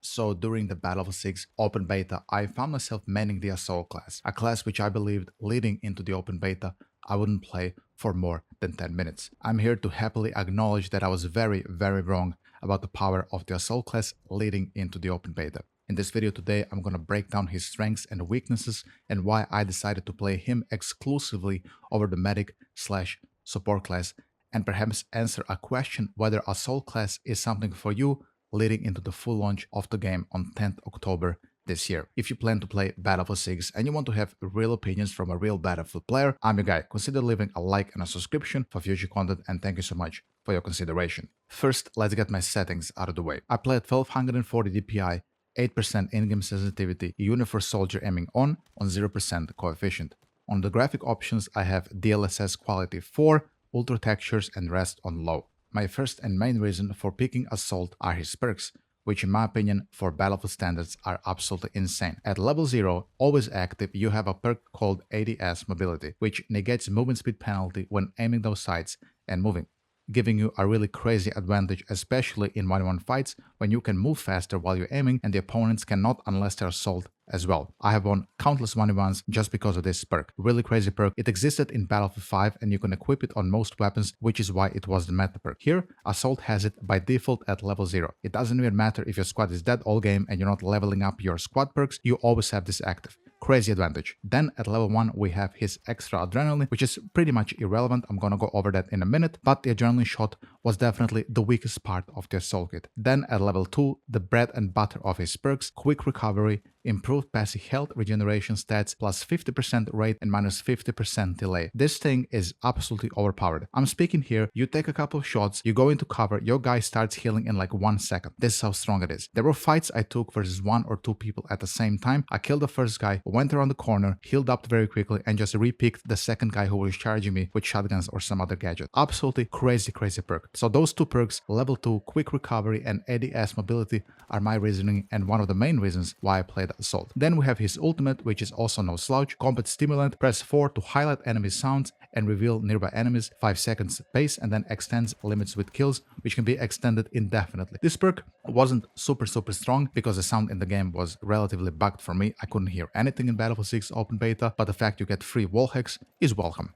So during the Battlefield 6 open beta, I found myself maining the Assault class, a class which I believed leading into the open beta I wouldn't play for more than 10 minutes. I'm here to happily acknowledge that I was very wrong about the power of the Assault class leading into the open beta. In this video today, I'm gonna break down his strengths and weaknesses and why I decided to play him exclusively over the Medic slash support class, and perhaps answer a question whether Assault class is something for you leading into the full launch of the game on 10th October this year. If you plan to play Battlefield 6 and you want to have real opinions from a real Battlefield player, I'm your guy. Consider leaving a like and a subscription for future content, and thank you so much for your consideration. First, let's get my settings out of the way. I play at 1240 DPI, 8% in-game sensitivity, Uniform Soldier aiming on 0% coefficient. On the graphic options, I have DLSS quality 4, ultra textures, and rest on low. My first and main reason for picking Assault are his perks, which in my opinion for Battlefield standards are absolutely insane. At level 0, always active, you have a perk called ADS Mobility, which negates movement speed penalty when aiming those sights and moving, giving you a really crazy advantage, especially in 1v1 fights when you can move faster while you're aiming and the opponents cannot unless they're Assault as well. I have won countless 1v1s just because of this perk. Really crazy perk. It existed in Battlefield 5 and you can equip it on most weapons, which is why it was the meta perk. Here, Assault has it by default at level 0. It doesn't even matter if your squad is dead all game and you're not leveling up your squad perks, you always have this active. Crazy advantage. Then at level 1 we have his extra adrenaline, which is pretty much irrelevant. I'm gonna go over that in a minute, but the adrenaline shot was definitely the weakest part of the Assault kit. Then at level 2, the bread and butter of his perks, quick recovery, improved passive health regeneration stats, plus 50% rate and minus 50% delay. This thing is absolutely overpowered. I'm speaking here, you take a couple of shots, you go into cover, your guy starts healing in like 1 second. This is how strong it is. There were fights I took versus 1 or 2 people at the same time. I killed the first guy, went around the corner, healed up very quickly, and just repicked the second guy who was charging me with shotguns or some other gadget. Absolutely crazy perk. So those 2 perks, level 2, quick recovery and ADS mobility, are my reasoning and one of the main reasons why I played Assault. Then we have his ultimate, which is also no slouch, combat stimulant. Press 4 to highlight enemy sounds and reveal nearby enemies, 5 seconds pace, and then extends limits with kills, which can be extended indefinitely. This perk wasn't super strong because the sound in the game was relatively bugged for me. I couldn't hear anything in Battlefield 6 open beta, but the fact you get free wall hacks is welcome.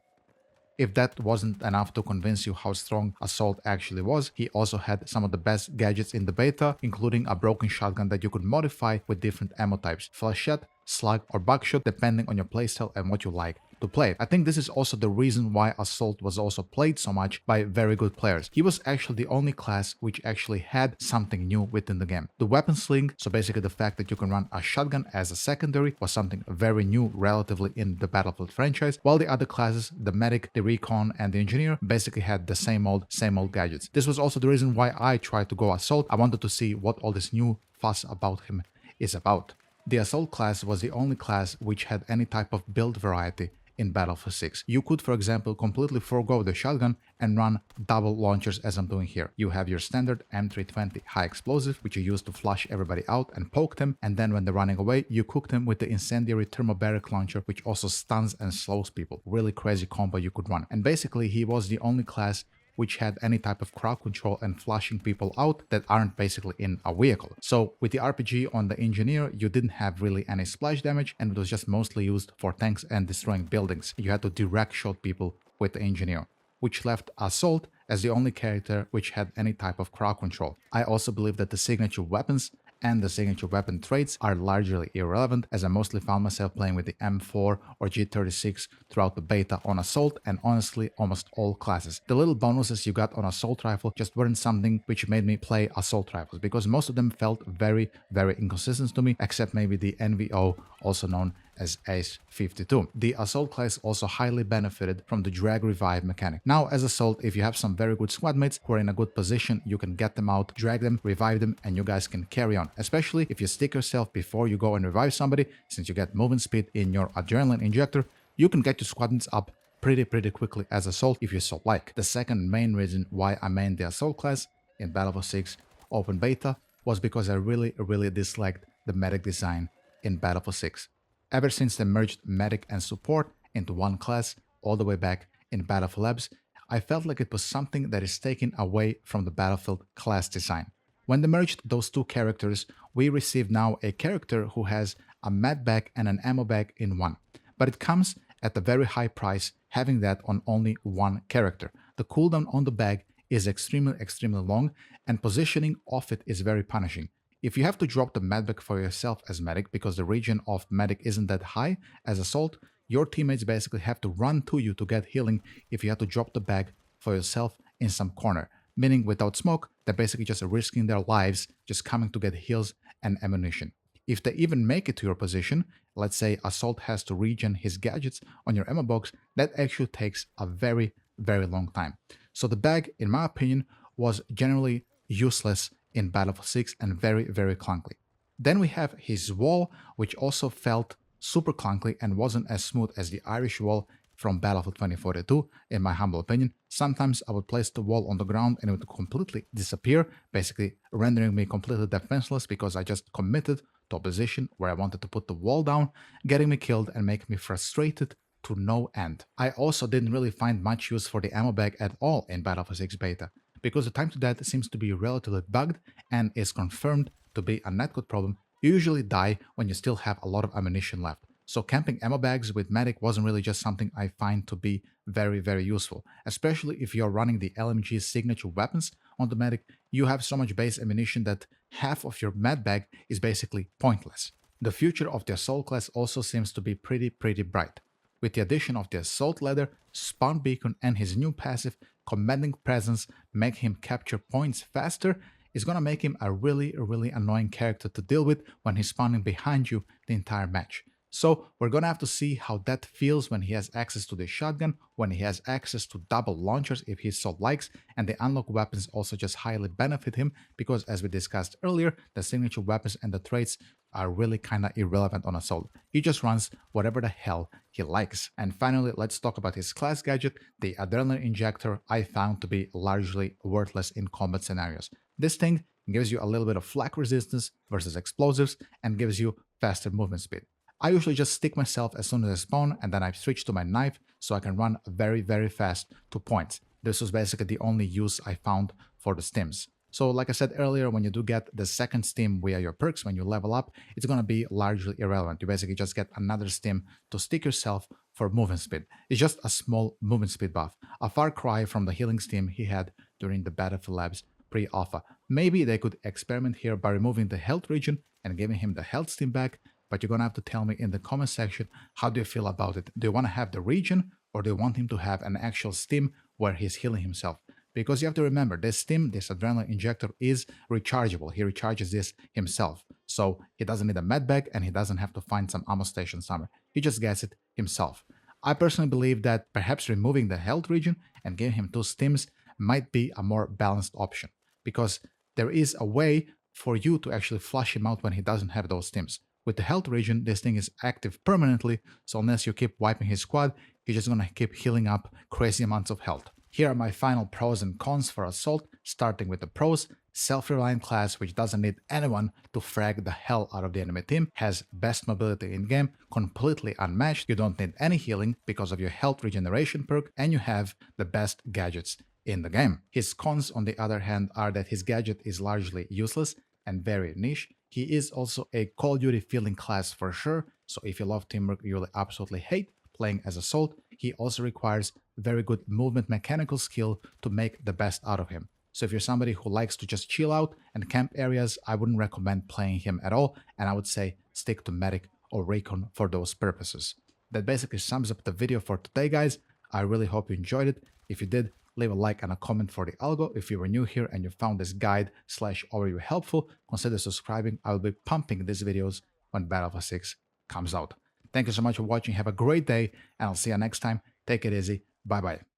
If that wasn't enough to convince you how strong Assault actually was, he also had some of the best gadgets in the beta, including a broken shotgun that you could modify with different ammo types, flashette, slug, or buckshot, depending on your playstyle and what you like to play. I think this is also the reason why Assault was also played so much by very good players. He was actually the only class which actually had something new within the game. The weapon sling, so basically the fact that you can run a shotgun as a secondary, was something very new relatively in the Battlefield franchise, while the other classes, the medic, the recon, and the engineer, basically had the same old gadgets. This was also the reason why I tried to go Assault. I wanted to see what all this new fuss about him is about. The Assault class was the only class which had any type of build variety in Battlefield 6. You could, for example, completely forego the shotgun and run double launchers as I'm doing here. You have your standard M320 high explosive, which you use to flush everybody out and poke them, and then when they're running away, you cook them with the incendiary thermobaric launcher, which also stuns and slows people. Really crazy combo you could run. And basically, he was the only class which had any type of crowd control and flushing people out that aren't basically in a vehicle. So with the RPG on the engineer, you didn't have really any splash damage, and it was just mostly used for tanks and destroying buildings. You had to direct shot people with the engineer, which left Assault as the only character which had any type of crowd control. I also believe that the signature weapons and the signature weapon traits are largely irrelevant, as I mostly found myself playing with the M4 or G36 throughout the beta on Assault, and honestly almost all classes. The little bonuses you got on Assault Rifle just weren't something which made me play Assault Rifles, because most of them felt very inconsistent to me, except maybe the NVO, also known as Ace 52. The Assault class also highly benefited from the drag revive mechanic. Now as Assault, if you have some very good squad mates who are in a good position, you can get them out, drag them, revive them, and you guys can carry on. Especially if you stick yourself before you go and revive somebody, since you get movement speed in your adrenaline injector, you can get your squad mates up pretty quickly as Assault if you so like. The second main reason why I mained the Assault class in Battlefield 6 open beta was because I really disliked the medic design in Battlefield 6. Ever since they merged medic and support into one class all the way back in Battlefield Labs, I felt like it was something that is taken away from the Battlefield class design. When they merged those two characters, we receive now a character who has a med bag and an ammo bag in one. But it comes at a very high price having that on only one character. The cooldown on the bag is extremely long, and positioning of it is very punishing. If you have to drop the medbag for yourself as medic because the regen of medic isn't that high as assault, your teammates basically have to run to you to get healing if you have to drop the bag for yourself in some corner. Meaning without smoke, they're basically just risking their lives just coming to get heals and ammunition. If they even make it to your position, let's say Assault has to regen his gadgets on your ammo box, that actually takes a very long time. So the bag, in my opinion, was generally useless in Battlefield 6 and very clunky. Then we have his wall, which also felt super clunky and wasn't as smooth as the Irish wall from Battlefield 2042, in my humble opinion. Sometimes I would place the wall on the ground and it would completely disappear, basically rendering me completely defenseless because I just committed to a position where I wanted to put the wall down, getting me killed and making me frustrated to no end. I also didn't really find much use for the ammo bag at all in Battlefield 6 beta, because the time to death seems to be relatively bugged and is confirmed to be a netcode problem. You usually die when you still have a lot of ammunition left. So camping ammo bags with medic wasn't really just something I find to be very useful, especially if you're running the LMG signature weapons on the medic. You have so much base ammunition that half of your med bag is basically pointless. The future of the assault class also seems to be pretty bright. With the addition of the assault ladder, spawn beacon and his new passive, commanding presence make him capture points faster, is gonna make him a really annoying character to deal with when he's spawning behind you the entire match. So we're gonna have to see how that feels when he has access to the shotgun, when he has access to double launchers if he so likes, and the unlock weapons also just highly benefit him because, as we discussed earlier, the signature weapons and the traits are really kinda irrelevant on Assault. He just runs whatever the hell he likes. And finally, let's talk about his class gadget, the Adrenaline Injector. I found to be largely worthless in combat scenarios. This thing gives you a little bit of flak resistance versus explosives and gives you faster movement speed. I usually just stick myself as soon as I spawn and then I switch to my knife so I can run very fast to points. This was basically the only use I found for the stims. So like I said earlier, when you do get the second stim via your perks, when you level up, it's going to be largely irrelevant. You basically just get another stim to stick yourself for movement speed. It's just a small movement speed buff, a far cry from the healing stim he had during the Battlefield Labs pre-alpha. Maybe they could experiment here by removing the health region and giving him the health stim back, but you're gonna have to tell me in the comment section, how do you feel about it? Do you want to have the region, or do you want him to have an actual stim where he's healing himself? Because you have to remember, this stim, this adrenaline injector, is rechargeable. He recharges this himself. So he doesn't need a med bag and he doesn't have to find some ammo station somewhere. He just gets it himself. I personally believe that perhaps removing the health region and giving him two stims might be a more balanced option, because there is a way for you to actually flush him out when he doesn't have those stims. With the health region, this thing is active permanently, so unless you keep wiping his squad, he's just gonna keep healing up crazy amounts of health. Here are my final pros and cons for Assault, starting with the pros. Self-reliant class which doesn't need anyone to frag the hell out of the enemy team, has best mobility in game, completely unmatched, you don't need any healing because of your health regeneration perk, and you have the best gadgets in the game. His cons, on the other hand, are that his gadget is largely useless and very niche. He is also a Call of Duty feeling class for sure, so if you love teamwork you will absolutely hate playing as Assault. He also requires very good movement mechanical skill to make the best out of him. So if you're somebody who likes to just chill out and camp areas, I wouldn't recommend playing him at all, and I would say stick to Medic or Recon for those purposes. That basically sums up the video for today, guys. I really hope you enjoyed it. If you did, leave a like and a comment for the algo. If you were new here and you found this guide / overview helpful, consider subscribing. I will be pumping these videos when Battlefield 6 comes out. Thank you so much for watching. Have a great day, and I'll see you next time. Take it easy. Bye-bye.